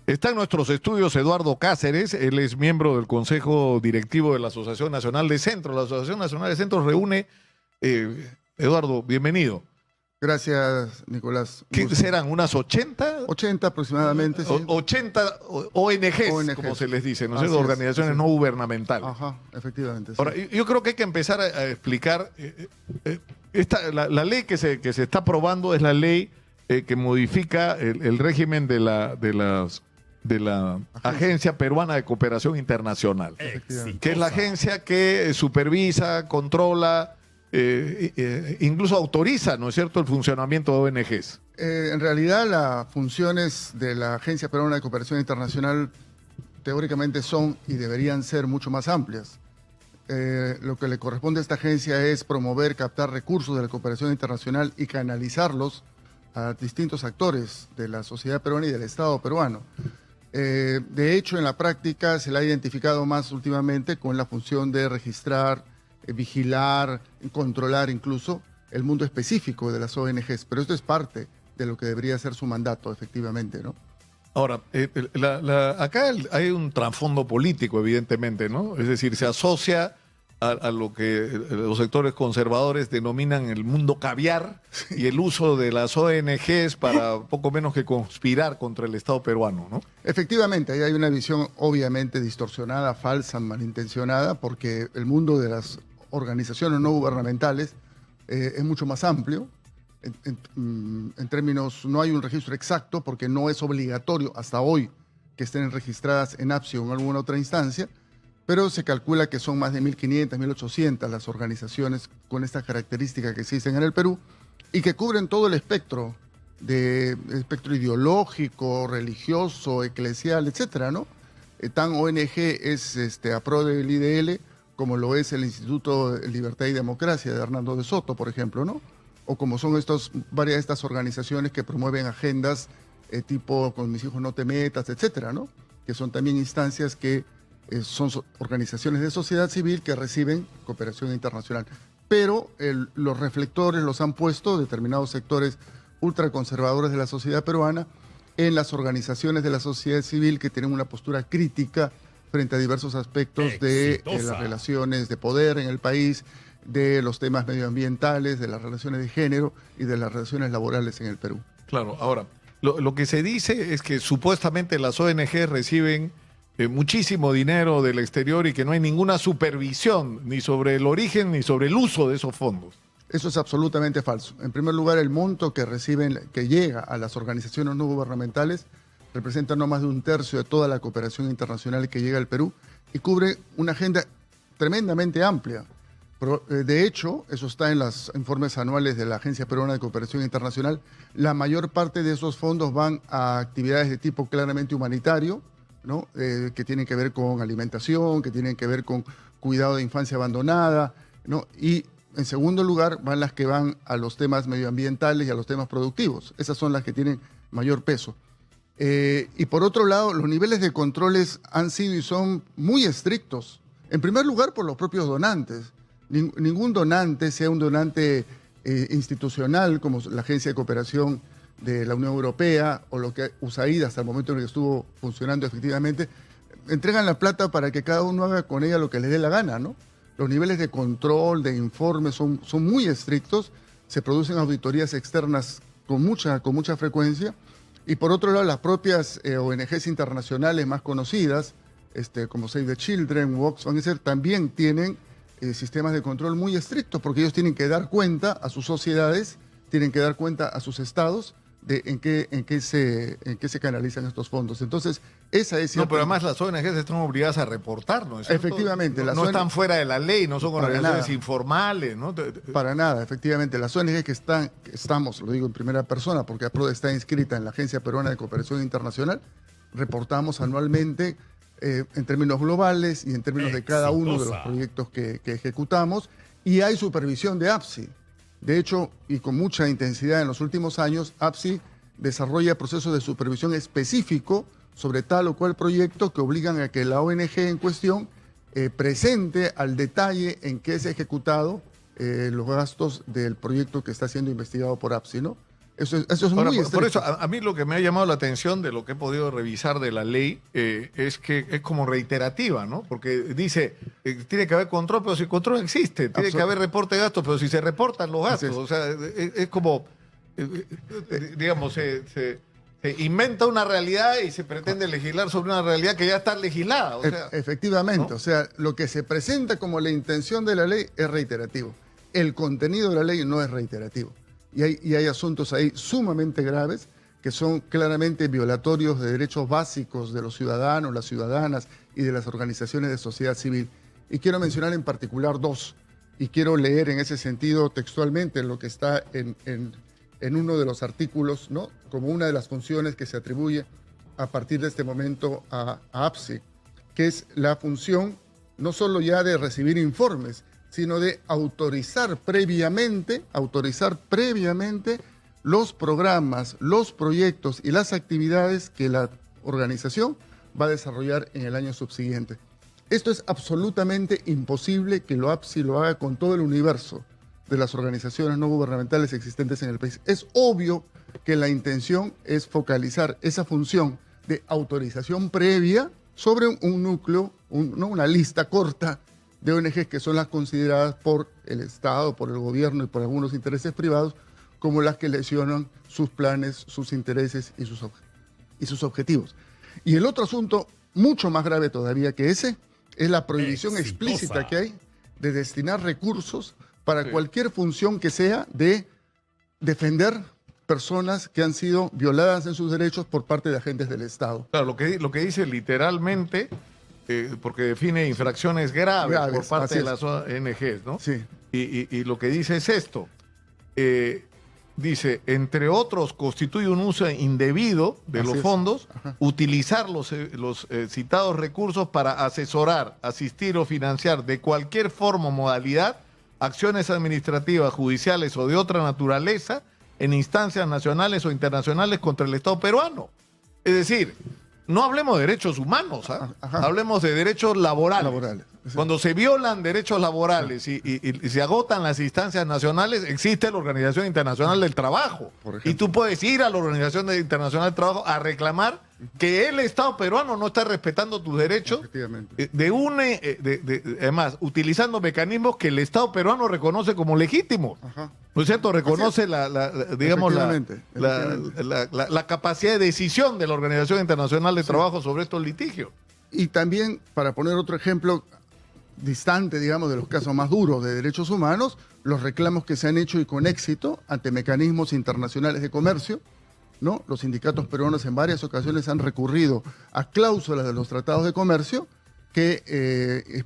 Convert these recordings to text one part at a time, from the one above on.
Está en nuestros estudios Eduardo Cáceres, él es miembro del Consejo Directivo de la Asociación Nacional de Centros. La Asociación Nacional de Centros reúne, Eduardo, bienvenido. Gracias, Nicolás. ¿Qué serán? ¿Unas 80? 80 aproximadamente, sí. 80 ONGs, como se les dice, ¿no es cierto? Organizaciones no gubernamentales. Ajá, efectivamente. Sí. Ahora, yo creo que hay que empezar a explicar, la ley que se está aprobando es la ley que modifica el régimen de la Agencia Peruana de Cooperación Internacional, que es la agencia que supervisa, controla, incluso autoriza, ¿no es cierto?, el funcionamiento de ONGs. En realidad, las funciones de la Agencia Peruana de Cooperación Internacional teóricamente son y deberían ser mucho más amplias. Lo que le corresponde a esta agencia es promover, captar recursos de la cooperación internacional y canalizarlos a distintos actores de la sociedad peruana y del Estado peruano. De hecho, en la práctica se la ha identificado más últimamente con la función de registrar, vigilar, controlar incluso el mundo específico de las ONGs, pero esto es parte de lo que debería ser su mandato, efectivamente, ¿no? Ahora, acá hay un trasfondo político, evidentemente, ¿no? Es decir, se asocia a lo que los sectores conservadores denominan el mundo caviar y el uso de las ONGs para poco menos que conspirar contra el Estado peruano, ¿no? Efectivamente, ahí hay una visión obviamente distorsionada, falsa, malintencionada, porque el mundo de las organizaciones no gubernamentales es mucho más amplio. En términos, no hay un registro exacto porque no es obligatorio hasta hoy que estén registradas en APSI o en alguna otra instancia, pero se calcula que son más de 1.500, 1.800 las organizaciones con esta característica que existen en el Perú y que cubren todo el espectro, espectro ideológico, religioso, eclesial, etcétera, ¿no? Tan ONG es a pro del IDL como lo es el Instituto de Libertad y Democracia de Hernando de Soto, por ejemplo, ¿no? O como son varias de estas organizaciones que promueven agendas tipo con mis hijos no te metas, etcétera, ¿no? Que son también instancias que son organizaciones de sociedad civil que reciben cooperación internacional. Pero los reflectores los han puesto determinados sectores ultraconservadores de la sociedad peruana en las organizaciones de la sociedad civil que tienen una postura crítica frente a diversos aspectos de las relaciones de poder en el país, de los temas medioambientales, de las relaciones de género y de las relaciones laborales en el Perú. Claro, ahora, lo que se dice es que supuestamente las ONG reciben muchísimo dinero del exterior y que no hay ninguna supervisión ni sobre el origen ni sobre el uso de esos fondos. Eso es absolutamente falso. En primer lugar, el monto que reciben, que llega a las organizaciones no gubernamentales, representa no más de 1/3 de toda la cooperación internacional que llega al Perú y cubre una agenda tremendamente amplia. De hecho, eso está en los informes anuales de la Agencia Peruana de Cooperación Internacional. La mayor parte de esos fondos van a actividades de tipo claramente humanitario, ¿no? Que tienen que ver con alimentación, que tienen que ver con cuidado de infancia abandonada, ¿no? Y en segundo lugar van las que van a los temas medioambientales y a los temas productivos. Esas son las que tienen mayor peso. Y por otro lado, los niveles de controles han sido y son muy estrictos. En primer lugar, por los propios donantes. Ningún donante, sea un donante institucional como la Agencia de Cooperación de la Unión Europea o lo que USAID hasta el momento en el que estuvo funcionando efectivamente, entregan la plata para que cada uno haga con ella lo que le dé la gana, ¿no? Los niveles de control, de informes son muy estrictos, se producen auditorías externas con mucha frecuencia y por otro lado las propias ONGs internacionales más conocidas, como Save the Children, Oxfam, también tienen sistemas de control muy estrictos porque ellos tienen que dar cuenta a sus sociedades, tienen que dar cuenta a sus estados de en qué se canalizan estos fondos. Entonces, esa es... No, pero además las ONGs están obligadas a reportar, ¿no? Efectivamente. No están fuera de la ley, no son organizaciones informales, ¿no? Para nada, efectivamente. Las ONGs que estamos, lo digo en primera persona, porque APRODE está inscrita en la Agencia Peruana de Cooperación Internacional, reportamos anualmente en términos globales y en términos de cada uno de los proyectos que ejecutamos, y hay supervisión de APSI. De hecho, y con mucha intensidad en los últimos años, APSI desarrolla procesos de supervisión específico sobre tal o cual proyecto que obligan a que la ONG en cuestión presente al detalle en qué se ha ejecutado los gastos del proyecto que está siendo investigado por APSI, ¿no? Eso es Ahora, muy por eso, estricto. a mí lo que me ha llamado la atención de lo que he podido revisar de la ley es que es como reiterativa, ¿no? Porque dice, tiene que haber control, pero si el control existe, tiene que haber reporte de gastos, pero si se reportan los Así gastos, es. o sea, es como, digamos, se inventa una realidad y se pretende legislar sobre una realidad que ya está legislada, o sea, Efectivamente, ¿no? o sea, lo que se presenta como la intención de la ley es reiterativo. El contenido de la ley no es reiterativo. Y hay asuntos ahí sumamente graves que son claramente violatorios de derechos básicos de los ciudadanos, las ciudadanas y de las organizaciones de sociedad civil. Y quiero mencionar en particular dos, y quiero leer en ese sentido textualmente lo que está en uno de los artículos, ¿no? Como una de las funciones que se atribuye a partir de este momento a APSI, que es la función no solo ya de recibir informes, sino de autorizar previamente los programas, los proyectos y las actividades que la organización va a desarrollar en el año subsiguiente. Esto es absolutamente imposible que lo APSI lo haga con todo el universo de las organizaciones no gubernamentales existentes en el país. Es obvio que la intención es focalizar esa función de autorización previa sobre un núcleo, no una lista corta de ONGs que son las consideradas por el Estado, por el gobierno y por algunos intereses privados como las que lesionan sus planes, sus intereses y sus objetivos. Y el otro asunto, mucho más grave todavía que ese, es la prohibición explícita que hay de destinar recursos para cualquier función que sea de defender personas que han sido violadas en sus derechos por parte de agentes del Estado. Claro, lo que dice literalmente, porque define infracciones graves por parte de las ONGs, ¿no? Sí. Y lo que dice es esto. Dice, entre otros, constituye un uso indebido de los fondos, utilizar los citados recursos para asesorar, asistir o financiar de cualquier forma o modalidad acciones administrativas, judiciales o de otra naturaleza en instancias nacionales o internacionales contra el Estado peruano. Es decir, no hablemos de derechos humanos, hablemos de derechos laborales. Cuando se violan derechos laborales y se agotan las instancias nacionales, existe la Organización Internacional del Trabajo. Y tú puedes ir a la Organización Internacional del Trabajo a reclamar que el Estado peruano no está respetando tus derechos, además, utilizando mecanismos que el Estado peruano reconoce como legítimos. ¿No es cierto? Reconoce la capacidad de decisión de la Organización Internacional de Trabajo sobre estos litigios. Y también, para poner otro ejemplo distante, digamos, de los casos más duros de derechos humanos, los reclamos que se han hecho y con éxito ante mecanismos internacionales de comercio, ¿no? Los sindicatos peruanos en varias ocasiones han recurrido a cláusulas de los tratados de comercio que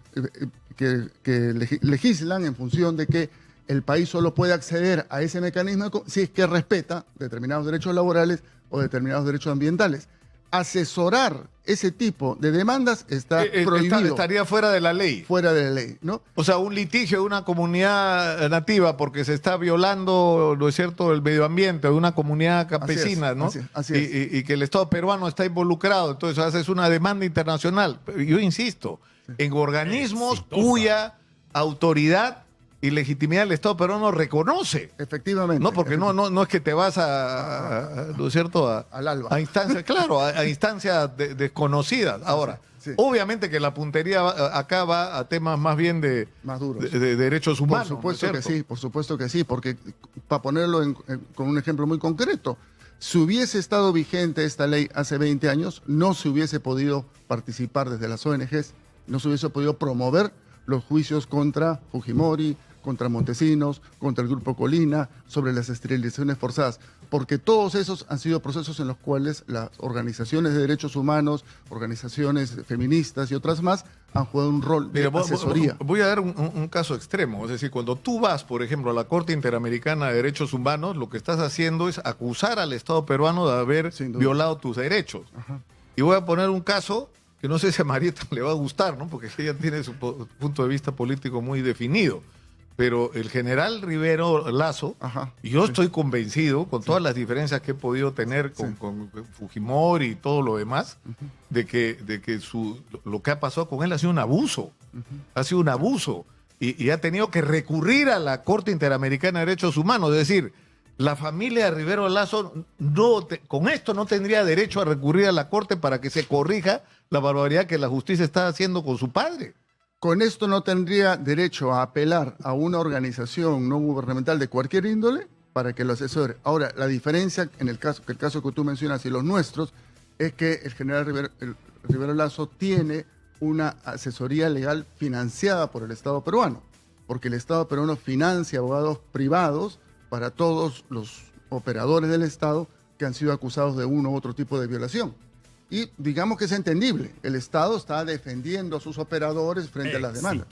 legislan en función de que el país solo puede acceder a ese mecanismo si es que respeta determinados derechos laborales o determinados derechos ambientales. Asesorar ese tipo de demandas está prohibido. Estaría fuera de la ley. Fuera de la ley, ¿no? O sea, un litigio de una comunidad nativa porque se está violando, ¿no es cierto?, el medio ambiente de una comunidad campesina, ¿no? Así es. Y que el Estado peruano está involucrado. Entonces haces una demanda internacional. Yo insisto, en organismos cuya autoridad y legitimidad del Estado peruano reconoce. Efectivamente. No, porque no es que te vas ¿no es cierto? Al alba. A instancias, claro, a instancias desconocidas. Ahora, obviamente que la puntería acá va a temas más bien más duros. de derechos humanos. Por supuesto ¿no es que cierto? sí, por supuesto que sí, porque para ponerlo con un ejemplo muy concreto, si hubiese estado vigente esta ley hace 20 años, no se hubiese podido participar desde las ONGs, no se hubiese podido promover los juicios contra Fujimori, contra Montesinos, contra el Grupo Colina, sobre las esterilizaciones forzadas, porque todos esos han sido procesos en los cuales las organizaciones de derechos humanos, organizaciones feministas y otras más han jugado un rol de asesoría. Voy a dar un caso extremo, es decir, cuando tú vas, por ejemplo, a la Corte Interamericana de Derechos Humanos, lo que estás haciendo es acusar al Estado peruano de haber violado tus derechos. Y voy a poner un caso que no sé si a Marieta le va a gustar, ¿no? Porque ella tiene su punto de vista político muy definido. Pero el general Rivero Lazo, yo estoy convencido, con todas las diferencias que he podido tener con Fujimori y todo lo demás, de que lo que ha pasado con él ha sido un abuso. Ha sido un abuso. Y ha tenido que recurrir a la Corte Interamericana de Derechos Humanos. Es decir, la familia de Rivero Lazo con esto no tendría derecho a recurrir a la Corte para que se corrija la barbaridad que la justicia está haciendo con su padre. Con esto no tendría derecho a apelar a una organización no gubernamental de cualquier índole para que lo asesore. Ahora, la diferencia en el caso que tú mencionas y los nuestros es que el general Rivero Lazo tiene una asesoría legal financiada por el Estado peruano, porque el Estado peruano financia abogados privados para todos los operadores del Estado que han sido acusados de uno u otro tipo de violación. Y digamos que es entendible, el Estado está defendiendo a sus operadores frente a las demandas.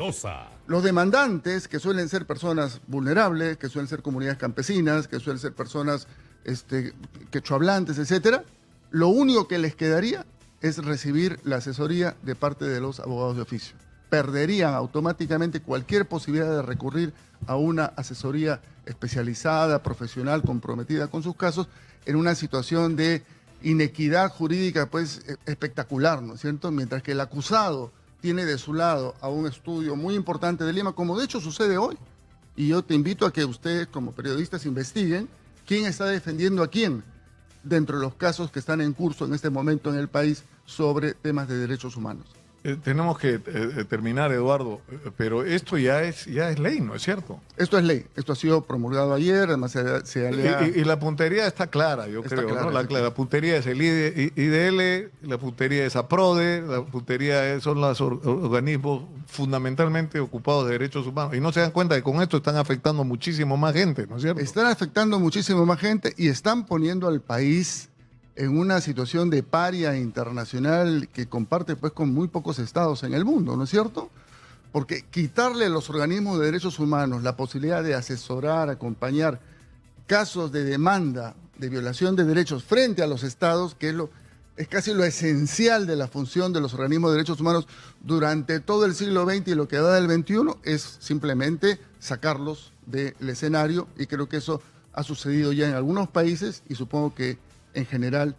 Los demandantes, que suelen ser personas vulnerables, que suelen ser comunidades campesinas, que suelen ser personas quechohablantes, etcétera, lo único que les quedaría es recibir la asesoría de parte de los abogados de oficio. Perderían automáticamente cualquier posibilidad de recurrir a una asesoría especializada, profesional, comprometida con sus casos, en una situación de inequidad jurídica pues espectacular, ¿no es cierto? Mientras que el acusado tiene de su lado a un estudio muy importante de Lima, como de hecho sucede hoy. Y yo te invito a que ustedes como periodistas investiguen quién está defendiendo a quién dentro de los casos que están en curso en este momento en el país sobre temas de derechos humanos. Tenemos que terminar, Eduardo, pero esto ya es ley, ¿no es cierto? Esto es ley, esto ha sido promulgado ayer, además y la puntería está clara, yo creo, clara, ¿no? La puntería es el IDL, la puntería es APRODE, la puntería son los organismos fundamentalmente ocupados de derechos humanos, y no se dan cuenta que con esto están afectando muchísimo más gente, ¿no es cierto? Están afectando muchísimo más gente y están poniendo al país en una situación de paria internacional que comparte pues con muy pocos estados en el mundo, ¿no es cierto? Porque quitarle a los organismos de derechos humanos la posibilidad de asesorar, acompañar casos de demanda de violación de derechos frente a los estados, que es casi lo esencial de la función de los organismos de derechos humanos durante todo el siglo XX y lo que da del XXI, es simplemente sacarlos del escenario, y creo que eso ha sucedido ya en algunos países y supongo que en general,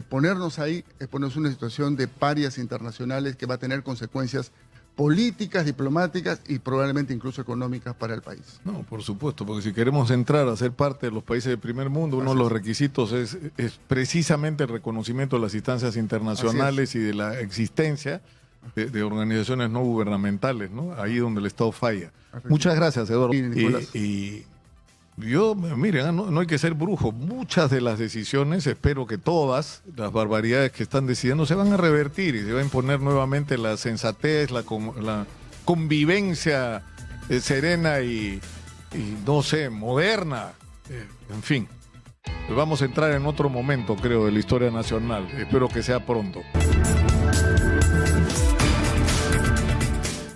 ponernos ahí es ponernos en una situación de parias internacionales que va a tener consecuencias políticas, diplomáticas y probablemente incluso económicas para el país. No, por supuesto, porque si queremos entrar a ser parte de los países del primer mundo, uno de los requisitos es precisamente el reconocimiento de las instancias internacionales y de la existencia de organizaciones no gubernamentales, ¿no? Ahí donde el Estado falla. Muchas gracias, Eduardo. Yo, miren, no hay que ser brujo. Muchas de las decisiones, espero que todas las barbaridades que están decidiendo se van a revertir y se va a imponer nuevamente la sensatez, la convivencia serena y no sé, moderna. En fin, vamos a entrar en otro momento, creo, de la historia nacional. Espero que sea pronto.